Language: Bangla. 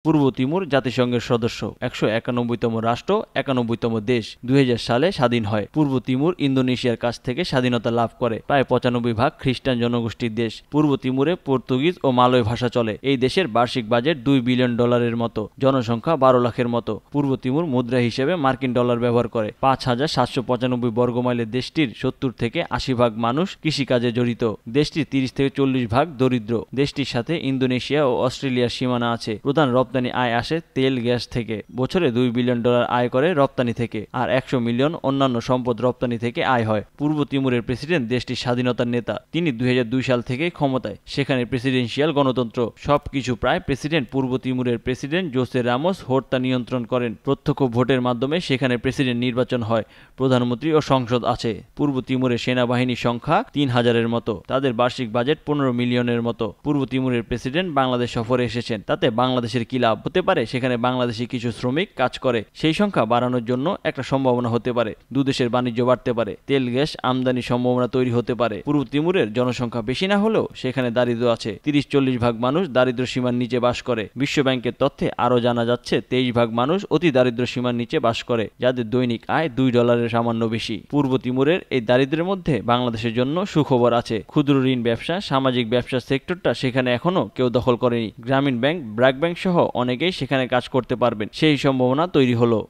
পূর্ব তিমুর জাতিসংঘের সদস্য, ১৯১তম রাষ্ট্র, ৯১তম দেশ। ২০০০ সালে স্বাধীন হয়। পূর্ব তিমুর ইন্দোনেশিয়ার কাছ থেকে স্বাধীনতা লাভ করে। প্রায় ৯৫% খ্রিস্টান জনগোষ্ঠীর দেশ। পূর্ব তিমুরে পর্তুগিজ ও মালয় ভাষা চলে। এই দেশের বার্ষিক বাজেট $2 বিলিয়ন মতো, জনসংখ্যা ১২ লাখের মতো। পূর্ব তিমুর মুদ্রা হিসেবে মার্কিন ডলার ব্যবহার করে। ৫,৭৯৫ বর্গমাইলের দেশটির ৭০ থেকে ৮০% মানুষ কৃষিকাজে জড়িত। দেশটির ৩০ থেকে ৪০% দরিদ্র। দেশটির সাথে ইন্দোনেশিয়া ও অস্ট্রেলিয়ার সীমানা আছে। প্রধান রপ্তানি আয় আসে তেল, গ্যাস থেকে। বছরে $2 বিলিয়ন আয় করে রপ্তানি থেকে, আর ১০০ মিলিয়ন অন্যান্য সম্পদ রপ্তানি থেকে আয় হয়। পূর্ব তিমুরের প্রেসিডেন্ট দেশটির স্বাধীনতার নেতা। তিনি ২০০২ সাল থেকে ক্ষমতায়। সেখানে প্রেসিডেন্সিয়াল গণতন্ত্র। সবকিছু প্রায় প্রেসিডেন্ট পূর্ব তিমুরের প্রেসিডেন্ট জোসে রামোস হোর্তা নিয়ন্ত্রণ করেন। প্রত্যক্ষ ভোটের মাধ্যমে সেখানে প্রেসিডেন্ট নির্বাচন হয়। প্রধানমন্ত্রী ও সংসদ আছে। পূর্ব তিমুরের সেনাবাহিনীর সংখ্যা ৩,০০০-এর মতো। তাদের বার্ষিক বাজেট ১৫ মিলিয়নের মতো। পূর্ব তিমুরের প্রেসিডেন্ট বাংলাদেশ সফরে এসেছেন। তাতে বাংলাদেশের কি লাভ হতে পারে? সেখানে বাংলাদেশি কিছু শ্রমিক কাজ করে। সেই সংখ্যা বাড়ানোর জন্য একটা সম্ভাবনা হতে পারে। দুদেশের বাণিজ্য বাড়তে পারে। তেল, গ্যাস আমদানির সম্ভাবনা তৈরি হতে পারে। পূর্ব তিমুরের জনসংখ্যা বেশি না হলেও সেখানে দারিদ্র্য আছে। ৩০-৪০% মানুষ দারিদ্র্য সীমার নিচে বাস করে। বিশ্বব্যাংকের তথ্যে আরও জানা যাচ্ছে ২৩% মানুষ অতি দারিদ্র্য সীমার নিচে বাস করে, যাদের দৈনিক আয় $2 সামান্য বেশি। পূর্ব তিমুরের এই দারিদ্র্যের মধ্যে বাংলাদেশের জন্য সুখবর আছে। ক্ষুদ্র ঋণ ব্যবসা, সামাজিক ব্যবসা সেক্টরটা সেখানে এখনো কেউ দখল করেনি। গ্রামীণ ব্যাংক, ব্র্যাক ব্যাংক সহ অনেকেই সেখানে কাজ করতে পারবেন। সেই সম্ভাবনা তৈরি হলো।